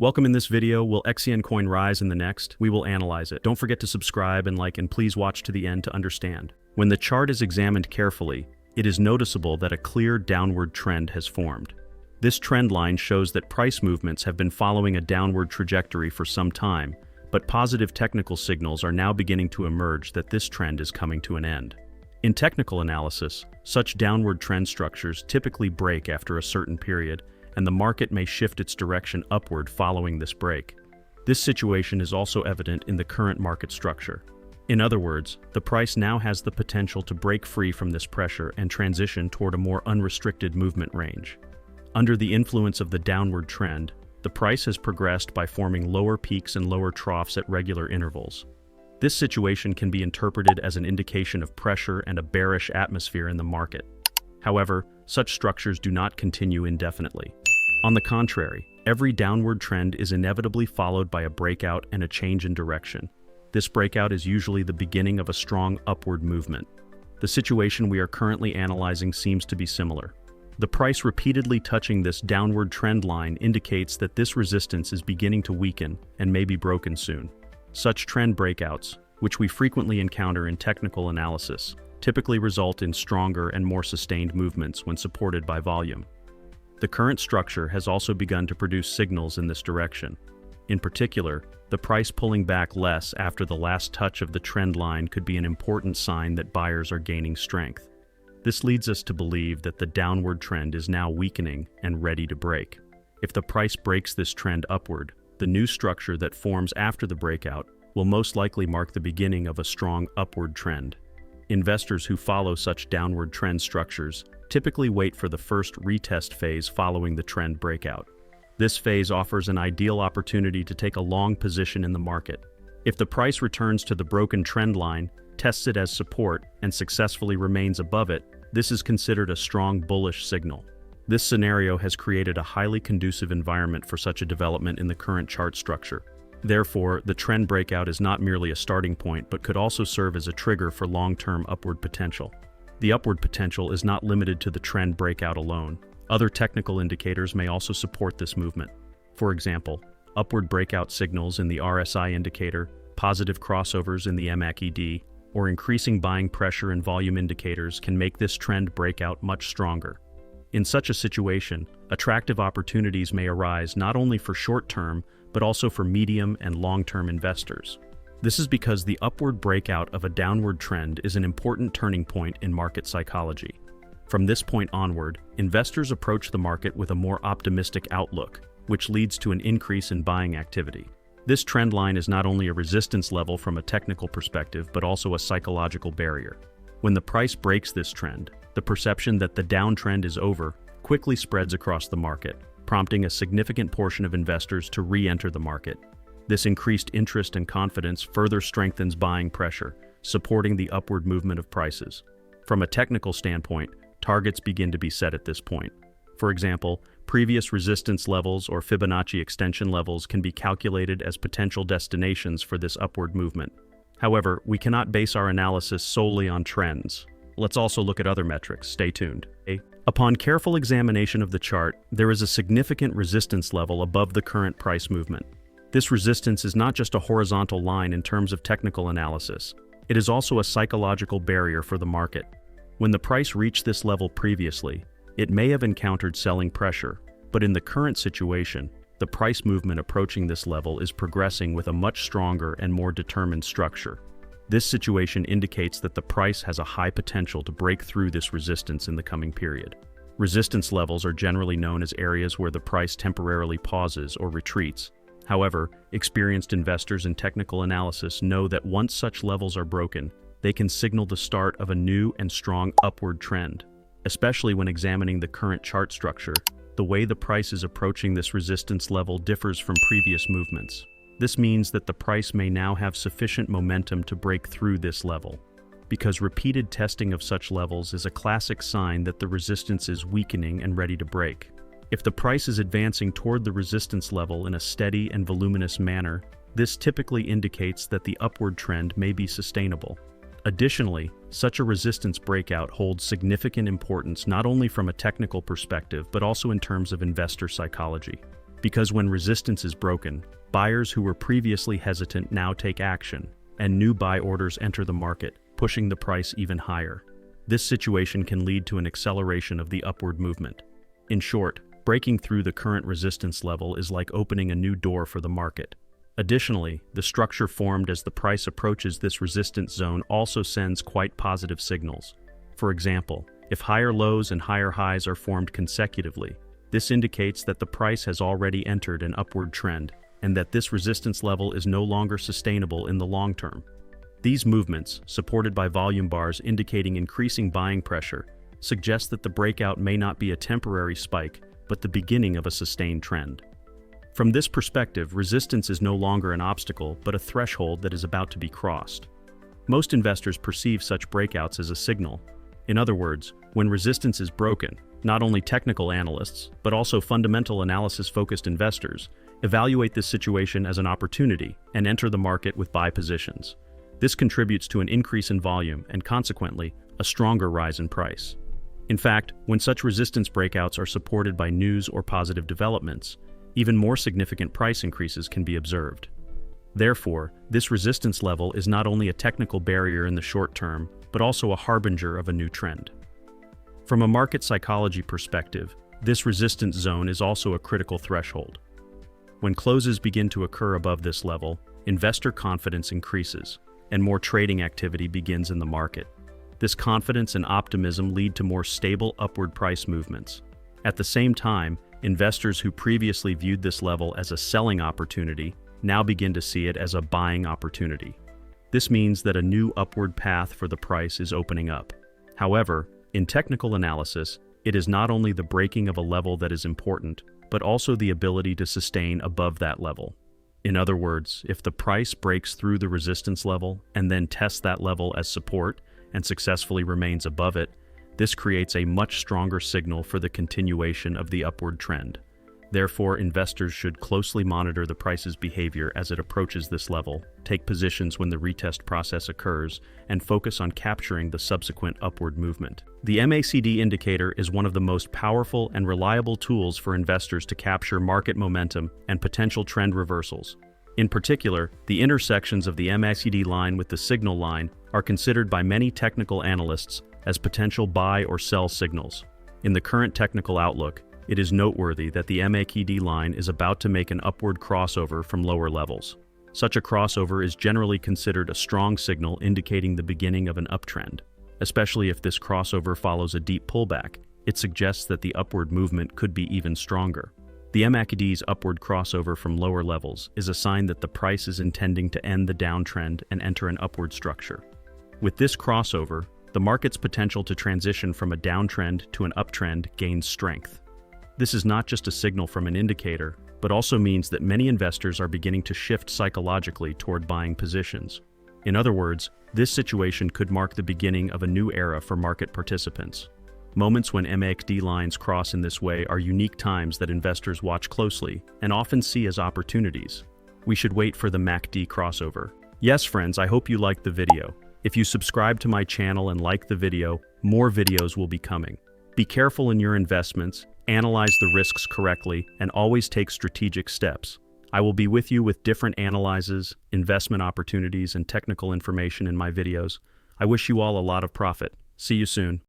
Welcome. In this video, will Xcn coin rise in the next? We will analyze it. Don't forget to subscribe and like, and please watch to the end to understand. When the chart is examined carefully, it is noticeable that a clear downward trend has formed. This trend line shows that price movements have been following a downward trajectory for some time, but positive technical signals are now beginning to emerge that this trend is coming to an end. In technical analysis, such downward trend structures typically break after a certain period, and the market may shift its direction upward following this break. This situation is also evident in the current market structure. In other words, the price now has the potential to break free from this pressure and transition toward a more unrestricted movement range. Under the influence of the downward trend, the price has progressed by forming lower peaks and lower troughs at regular intervals. This situation can be interpreted as an indication of pressure and a bearish atmosphere in the market. However, such structures do not continue indefinitely. On the contrary, every downward trend is inevitably followed by a breakout and a change in direction. This breakout is usually the beginning of a strong upward movement. The situation we are currently analyzing seems to be similar. The price repeatedly touching this downward trend line indicates that this resistance is beginning to weaken and may be broken soon. Such trend breakouts, which we frequently encounter in technical analysis, typically result in stronger and more sustained movements when supported by volume. The current structure has also begun to produce signals in this direction. In particular, the price pulling back less after the last touch of the trend line could be an important sign that buyers are gaining strength. This leads us to believe that the downward trend is now weakening and ready to break. If the price breaks this trend upward, the new structure that forms after the breakout will most likely mark the beginning of a strong upward trend. Investors who follow such downward trend structures typically wait for the first retest phase following the trend breakout. This phase offers an ideal opportunity to take a long position in the market. If the price returns to the broken trend line, tests it as support, and successfully remains above it, this is considered a strong bullish signal. This scenario has created a highly conducive environment for such a development in the current chart structure. Therefore, the trend breakout is not merely a starting point, but could also serve as a trigger for long-term upward potential. The upward potential is not limited to the trend breakout alone. Other technical indicators may also support this movement. For example, upward breakout signals in the RSI indicator, positive crossovers in the MACD, or increasing buying pressure and volume indicators can make this trend breakout much stronger. In such a situation, attractive opportunities may arise not only for short-term, but also for medium and long-term investors. This is because the upward breakout of a downward trend is an important turning point in market psychology. From this point onward, investors approach the market with a more optimistic outlook, which leads to an increase in buying activity. This trend line is not only a resistance level from a technical perspective, but also a psychological barrier. When the price breaks this trend, the perception that the downtrend is over quickly spreads across the market, prompting a significant portion of investors to re-enter the market. This increased interest and confidence further strengthens buying pressure, supporting the upward movement of prices. From a technical standpoint, targets begin to be set at this point. For example, previous resistance levels or Fibonacci extension levels can be calculated as potential destinations for this upward movement. However, we cannot base our analysis solely on trends. Let's also look at other metrics. Stay tuned. Upon careful examination of the chart, there is a significant resistance level above the current price movement. This resistance is not just a horizontal line in terms of technical analysis. It is also a psychological barrier for the market. When the price reached this level previously, it may have encountered selling pressure, but in the current situation, the price movement approaching this level is progressing with a much stronger and more determined structure. This situation indicates that the price has a high potential to break through this resistance in the coming period. Resistance levels are generally known as areas where the price temporarily pauses or retreats. However, experienced investors in technical analysis know that once such levels are broken, they can signal the start of a new and strong upward trend. Especially when examining the current chart structure, the way the price is approaching this resistance level differs from previous movements. This means that the price may now have sufficient momentum to break through this level. Because repeated testing of such levels is a classic sign that the resistance is weakening and ready to break. If the price is advancing toward the resistance level in a steady and voluminous manner, this typically indicates that the upward trend may be sustainable. Additionally, such a resistance breakout holds significant importance not only from a technical perspective but also in terms of investor psychology. Because when resistance is broken, buyers who were previously hesitant now take action, and new buy orders enter the market, pushing the price even higher. This situation can lead to an acceleration of the upward movement. In short, breaking through the current resistance level is like opening a new door for the market. Additionally, the structure formed as the price approaches this resistance zone also sends quite positive signals. For example, if higher lows and higher highs are formed consecutively, this indicates that the price has already entered an upward trend, and that this resistance level is no longer sustainable in the long term. These movements, supported by volume bars indicating increasing buying pressure, suggest that the breakout may not be a temporary spike, but the beginning of a sustained trend. From this perspective, resistance is no longer an obstacle, but a threshold that is about to be crossed. Most investors perceive such breakouts as a signal. In other words, when resistance is broken, not only technical analysts, but also fundamental analysis-focused investors evaluate this situation as an opportunity and enter the market with buy positions. This contributes to an increase in volume and, consequently, a stronger rise in price. In fact, when such resistance breakouts are supported by news or positive developments, even more significant price increases can be observed. Therefore, this resistance level is not only a technical barrier in the short term, but also a harbinger of a new trend. From a market psychology perspective, this resistance zone is also a critical threshold. When closes begin to occur above this level, investor confidence increases, and more trading activity begins in the market. This confidence and optimism lead to more stable upward price movements. At the same time, investors who previously viewed this level as a selling opportunity now begin to see it as a buying opportunity. This means that a new upward path for the price is opening up. However, in technical analysis, it is not only the breaking of a level that is important, but also the ability to sustain above that level. In other words, if the price breaks through the resistance level and then tests that level as support and successfully remains above it, this creates a much stronger signal for the continuation of the upward trend. Therefore, investors should closely monitor the price's behavior as it approaches this level, take positions when the retest process occurs, and focus on capturing the subsequent upward movement. The MACD indicator is one of the most powerful and reliable tools for investors to capture market momentum and potential trend reversals. In particular, the intersections of the MACD line with the signal line are considered by many technical analysts as potential buy or sell signals. In the current technical outlook, it is noteworthy that the MACD line is about to make an upward crossover from lower levels. Such a crossover is generally considered a strong signal indicating the beginning of an uptrend. Especially if this crossover follows a deep pullback, it suggests that the upward movement could be even stronger. The MACD's upward crossover from lower levels is a sign that the price is intending to end the downtrend and enter an upward structure. With this crossover, the market's potential to transition from a downtrend to an uptrend gains strength. This is not just a signal from an indicator, but also means that many investors are beginning to shift psychologically toward buying positions. In other words, this situation could mark the beginning of a new era for market participants. Moments when MACD lines cross in this way are unique times that investors watch closely and often see as opportunities. We should wait for the MACD crossover. Yes, friends, I hope you liked the video. If you subscribe to my channel and like the video, more videos will be coming. Be careful in your investments, analyze the risks correctly, and always take strategic steps. I will be with you with different analyses, investment opportunities, and technical information in my videos. I wish you all a lot of profit. See you soon.